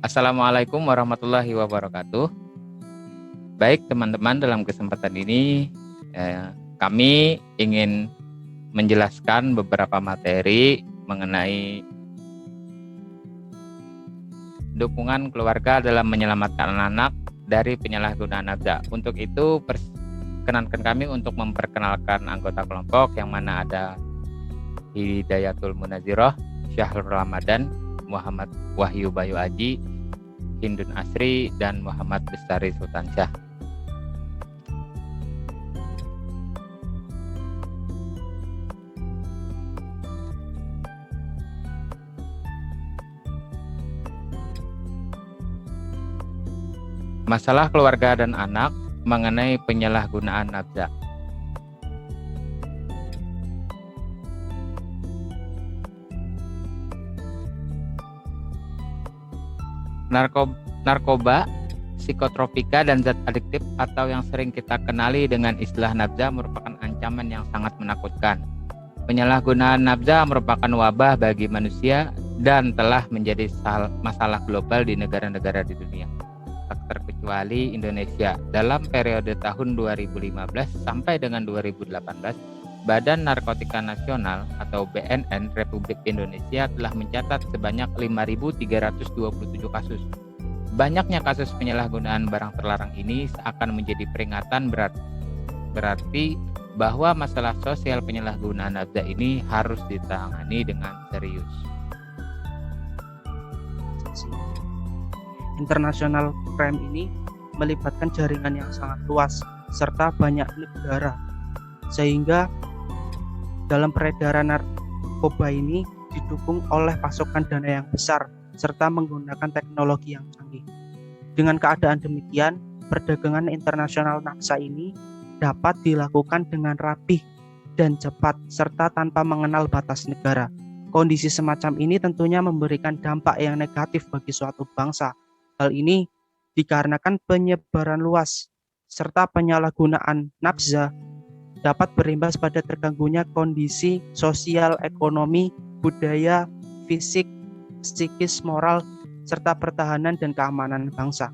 Assalamualaikum warahmatullahi wabarakatuh. Baik teman-teman, dalam kesempatan ini kami ingin menjelaskan beberapa materi mengenai dukungan keluarga dalam menyelamatkan anak dari penyalahgunaan nafza. Untuk itu perkenankan kami untuk memperkenalkan anggota kelompok yang mana ada Hidayatul Munazirah, Syahrul Ramadan, Muhammad Wahyu Bayu Aji, Hindun Asri, dan Muhammad Bestari Sultansyah. Masalah keluarga dan anak mengenai penyalahgunaan nafza. Narkoba, psikotropika, dan zat adiktif atau yang sering kita kenali dengan istilah nafza merupakan ancaman yang sangat menakutkan. Penyalahgunaan nafza merupakan wabah bagi manusia dan telah menjadi masalah global di negara-negara di dunia, tak terkecuali Indonesia. Dalam periode tahun 2015 sampai dengan 2018, Badan Narkotika Nasional atau BNN Republik Indonesia telah mencatat sebanyak 5.327 kasus. Banyaknya kasus penyalahgunaan barang terlarang ini seakan menjadi peringatan berarti bahwa masalah sosial penyalahgunaan nafza ini harus ditangani dengan serius. International crime ini melibatkan jaringan yang sangat luas serta banyak negara, sehingga dalam peredaran narkoba ini didukung oleh pasokan dana yang besar serta menggunakan teknologi yang canggih. Dengan keadaan demikian, perdagangan internasional nafza ini dapat dilakukan dengan rapih dan cepat serta tanpa mengenal batas negara. Kondisi semacam ini tentunya memberikan dampak yang negatif bagi suatu bangsa. Hal ini dikarenakan penyebaran luas serta penyalahgunaan nafza dapat berimbas pada terganggunya kondisi sosial, ekonomi, budaya, fisik, psikis, moral, serta pertahanan dan keamanan bangsa.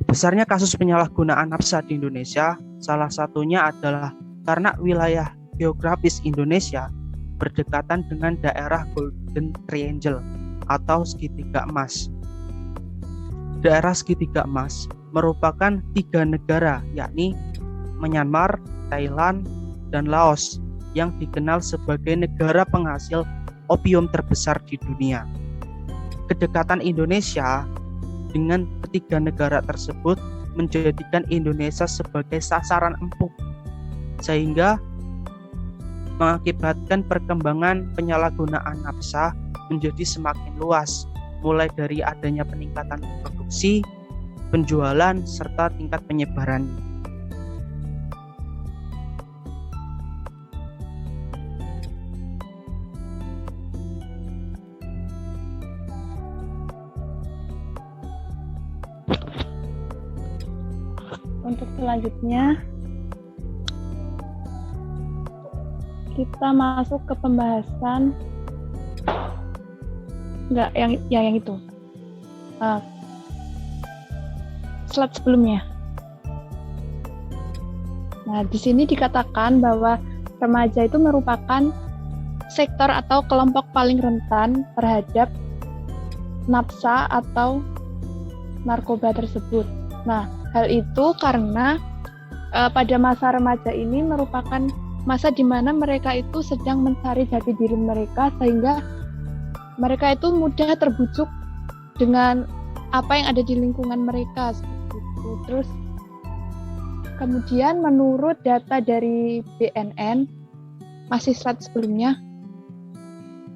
Besarnya kasus penyalahgunaan nafza di Indonesia salah satunya adalah karena wilayah geografis Indonesia berdekatan dengan daerah Golden Triangle atau segitiga emas. Daerah segitiga emas merupakan 3 negara, yakni Myanmar, Thailand, dan Laos yang dikenal sebagai negara penghasil opium terbesar di dunia. Kedekatan Indonesia dengan ketiga negara tersebut menjadikan Indonesia sebagai sasaran empuk, sehingga mengakibatkan perkembangan penyalahgunaan nafza menjadi semakin luas, mulai dari adanya peningkatan produksi, penjualan, serta tingkat penyebaran. Untuk selanjutnya kita masuk ke pembahasan yang itu. Slide sebelumnya. Nah, di sini dikatakan bahwa remaja itu merupakan sektor atau kelompok paling rentan terhadap nafza atau narkoba tersebut. Nah, hal itu karena pada masa remaja ini merupakan masa di mana mereka itu sedang mencari jati diri mereka, sehingga mereka itu mudah terbujuk dengan apa yang ada di lingkungan mereka seperti itu. Terus kemudian menurut data dari BNN, masih slide sebelumnya,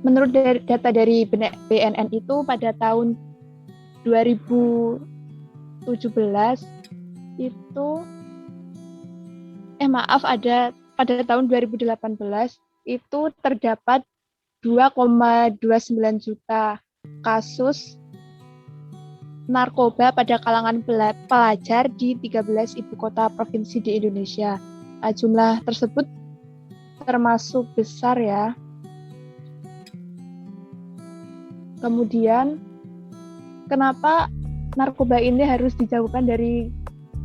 menurut data dari BNN itu pada tahun 2017 itu ada pada tahun 2018 itu terdapat 2,29 juta kasus narkoba pada kalangan pelajar di 13 ibu kota provinsi di Indonesia. Jumlah tersebut termasuk besar ya. Kemudian kenapa narkoba ini harus dijauhkan dari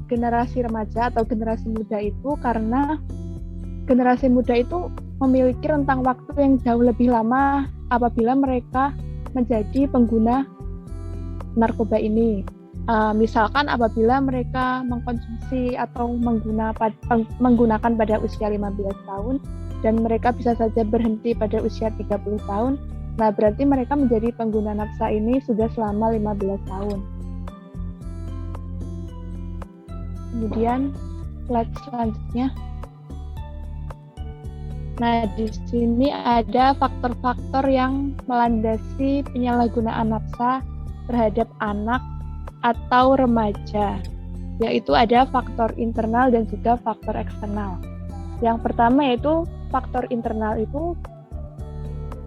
generasi remaja atau generasi muda itu, karena generasi muda itu memiliki rentang waktu yang jauh lebih lama apabila mereka menjadi pengguna narkoba ini. Misalkan apabila mereka mengkonsumsi atau menggunakan pada usia 15 tahun dan mereka bisa saja berhenti pada usia 30 tahun, nah berarti mereka menjadi pengguna nafsa ini sudah selama 15 tahun. Kemudian slide selanjutnya. Nah, di sini ada faktor-faktor yang melandasi penyalahgunaan nafsa terhadap anak atau remaja, yaitu ada faktor internal dan juga faktor eksternal. Yang pertama yaitu faktor internal itu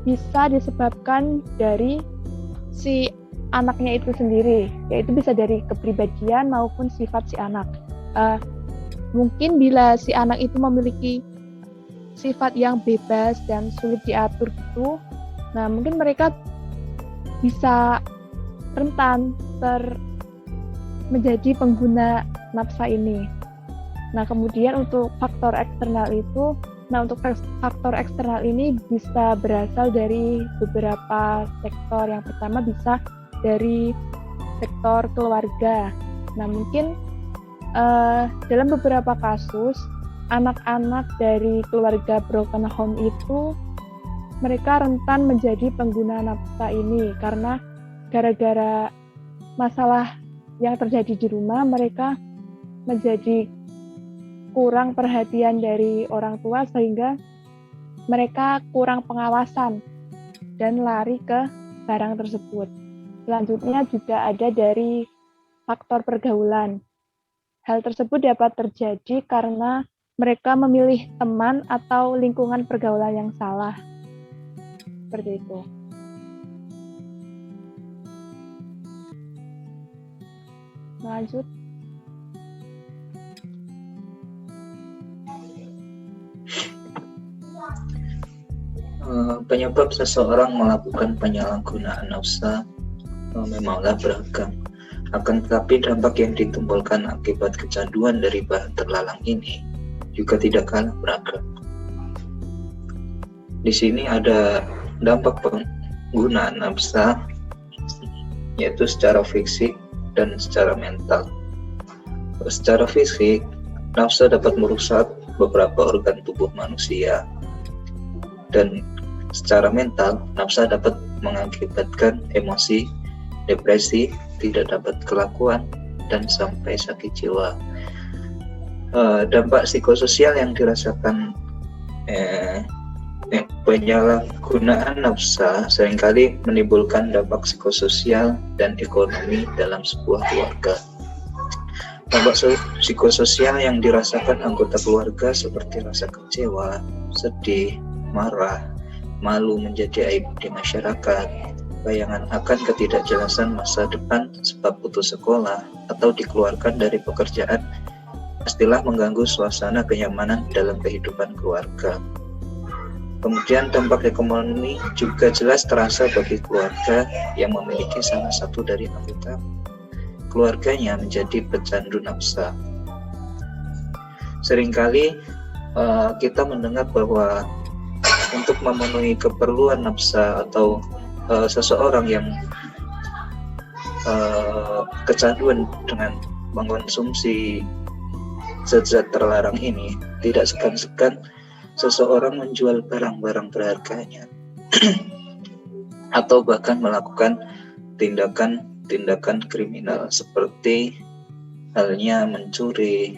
bisa disebabkan dari si anaknya itu sendiri, yaitu bisa dari kepribadian maupun sifat si anak. Mungkin bila si anak itu memiliki sifat yang bebas dan sulit diatur gitu, nah mungkin mereka bisa rentan menjadi pengguna nafsa ini. Nah kemudian untuk faktor eksternal itu, untuk faktor eksternal ini bisa berasal dari beberapa sektor. Yang pertama bisa dari sektor keluarga. Nah mungkin dalam beberapa kasus anak-anak dari keluarga broken home itu mereka rentan menjadi pengguna nafsa ini karena gara-gara masalah yang terjadi di rumah mereka menjadi kurang perhatian dari orang tua sehingga mereka kurang pengawasan dan lari ke barang tersebut. Selanjutnya juga ada dari faktor pergaulan. Hal tersebut dapat terjadi karena mereka memilih teman atau lingkungan pergaulan yang salah. Seperti itu. Lanjut. Penyebab seseorang melakukan penyalahgunaan nafsa memanglah beragam. Akan tetapi dampak yang ditimbulkan akibat kecanduan dari bahan terlarang ini juga tidak kalah beragam. Di sini ada dampak penggunaan nafsa, yaitu secara fisik dan secara mental. Secara fisik, nafsa dapat merusak beberapa organ tubuh manusia, dan secara mental, nafsa dapat mengakibatkan emosi, depresi, tidak dapat kelakuan, dan sampai sakit jiwa. Dampak psikososial yang dirasakan penyalahgunaan nafsa seringkali menimbulkan dampak psikososial dan ekonomi dalam sebuah keluarga. Dampak psikososial yang dirasakan anggota keluarga seperti rasa kecewa, sedih, marah, malu menjadi aib di masyarakat, bayangan akan ketidakjelasan masa depan sebab putus sekolah atau dikeluarkan dari pekerjaan, pastilah mengganggu suasana kenyamanan dalam kehidupan keluarga. Kemudian dampak ekonomi juga jelas terasa bagi keluarga yang memiliki salah satu dari anggota keluarganya menjadi pecandu nafsa. Seringkali kita mendengar bahwa untuk memenuhi keperluan nafsa atau seseorang yang kecanduan dengan mengkonsumsi zat-zat terlarang ini, tidak segan-segan seseorang menjual barang-barang berharganya atau bahkan melakukan tindakan kriminal seperti halnya mencuri,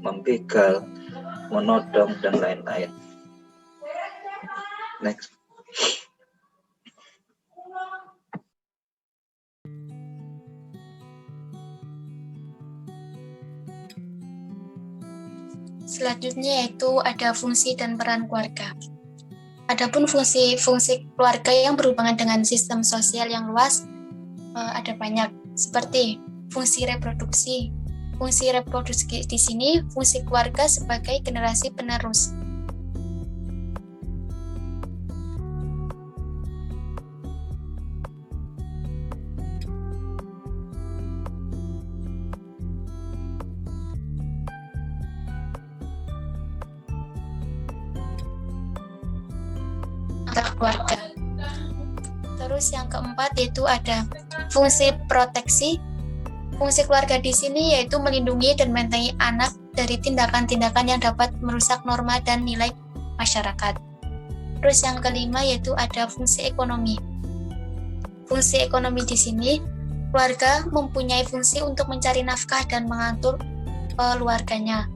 membegal, menodong, dan lain-lain. Next. Selanjutnya yaitu ada fungsi dan peran keluarga. Adapun fungsi keluarga yang berhubungan dengan sistem sosial yang luas ada banyak, seperti fungsi reproduksi. Fungsi reproduksi di sini fungsi keluarga sebagai generasi penerus. anggota keluarga. Terus yang keempat yaitu ada fungsi proteksi. Fungsi keluarga di sini yaitu melindungi dan membentengi anak dari tindakan-tindakan yang dapat merusak norma dan nilai masyarakat. Terus yang kelima yaitu ada fungsi ekonomi. Fungsi ekonomi di sini, keluarga mempunyai fungsi untuk mencari nafkah dan mengatur keluarganya.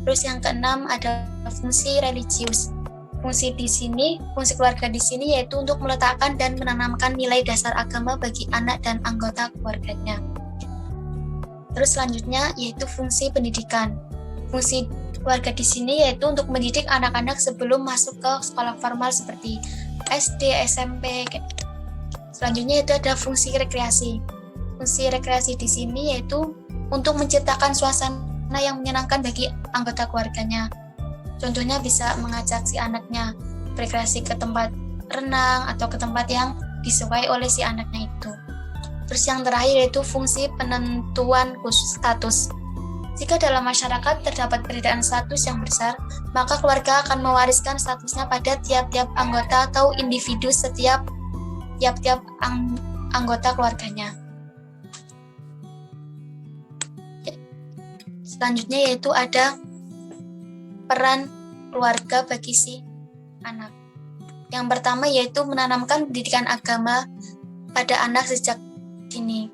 Terus yang keenam ada fungsi religius. Fungsi keluarga di sini yaitu untuk meletakkan dan menanamkan nilai dasar agama bagi anak dan anggota keluarganya. Terus selanjutnya yaitu fungsi pendidikan. Fungsi keluarga di sini yaitu untuk mendidik anak-anak sebelum masuk ke sekolah formal seperti SD, SMP. Selanjutnya itu ada fungsi rekreasi. Fungsi rekreasi di sini yaitu untuk menciptakan suasana yang menyenangkan bagi anggota keluarganya. Contohnya bisa mengajak si anaknya berrekreasi ke tempat renang atau ke tempat yang disukai oleh si anaknya itu. Terus yang terakhir yaitu fungsi penentuan khusus status. Jika dalam masyarakat terdapat perbedaan status yang besar, maka keluarga akan mewariskan statusnya pada tiap-tiap anggota atau individu setiap anggota keluarganya. Selanjutnya yaitu ada peran keluarga bagi si anak. Yang pertama yaitu menanamkan pendidikan agama pada anak sejak dini.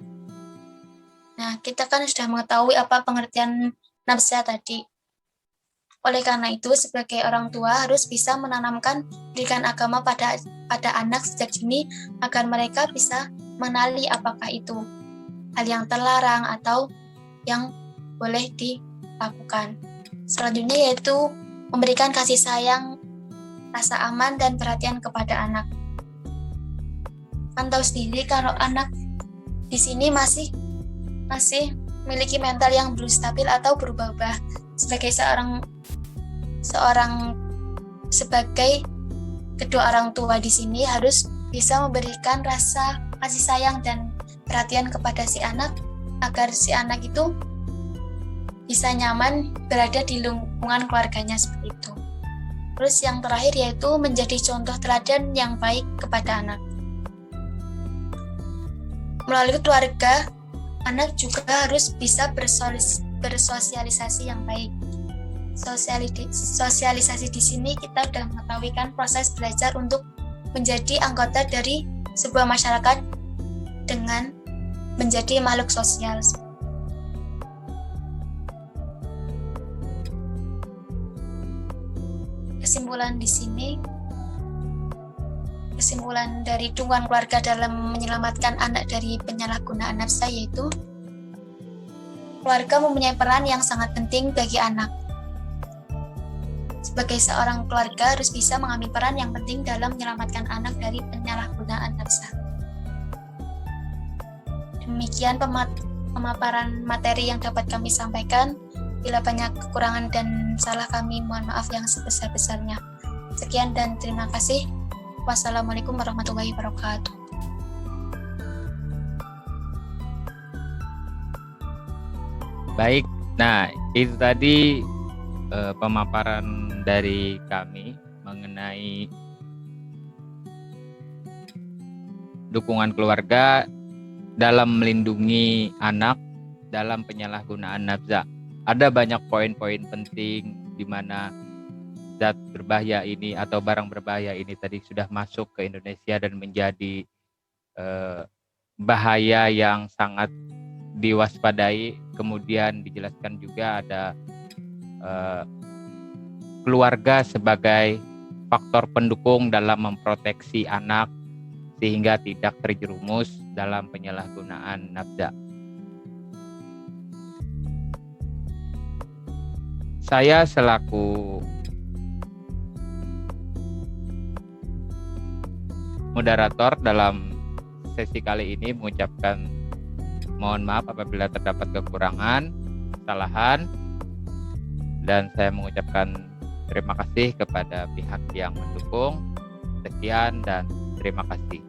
Nah, kita kan sudah mengetahui apa pengertian nafsa tadi. Oleh karena itu, sebagai orang tua harus bisa menanamkan pendidikan agama pada anak sejak dini agar mereka bisa mengenali apakah itu hal yang terlarang atau yang boleh dilakukan. Selanjutnya yaitu memberikan kasih sayang, rasa aman, dan perhatian kepada anak. Kan tahu sendiri kalau anak di sini masih memiliki mental yang belum stabil atau berubah-ubah. Sebagai kedua orang tua di sini harus bisa memberikan rasa kasih sayang dan perhatian kepada si anak agar si anak itu bisa nyaman berada di lingkungan keluarganya seperti itu. Terus yang terakhir yaitu menjadi contoh teladan yang baik kepada anak. Melalui keluarga, anak juga harus bisa bersosialisasi yang baik. Sosialisasi di sini kita sudah mengetahui kan proses belajar untuk menjadi anggota dari sebuah masyarakat dengan menjadi makhluk sosial. Kesimpulan dari dukungan keluarga dalam menyelamatkan anak dari penyalahgunaan nafsa yaitu keluarga mempunyai peran yang sangat penting bagi anak. Sebagai seorang keluarga harus bisa mengambil peran yang penting dalam menyelamatkan anak dari penyalahgunaan nafsa. Demikian pemaparan materi yang dapat kami sampaikan. Bila banyak kekurangan dan salah kami, mohon maaf yang sebesar-besarnya. Sekian dan terima kasih. Wassalamualaikum warahmatullahi wabarakatuh. Baik, nah itu tadi pemaparan dari kami mengenai dukungan keluarga dalam melindungi anak dalam penyalahgunaan nafsa. Ada banyak poin-poin penting di mana zat berbahaya ini atau barang berbahaya ini tadi sudah masuk ke Indonesia dan menjadi bahaya yang sangat diwaspadai. Kemudian dijelaskan juga ada keluarga sebagai faktor pendukung dalam memproteksi anak sehingga tidak terjerumus dalam penyalahgunaan nafsa. Saya selaku moderator dalam sesi kali ini mengucapkan mohon maaf apabila terdapat kekurangan, kesalahan, dan saya mengucapkan terima kasih kepada pihak yang mendukung. Sekian dan terima kasih.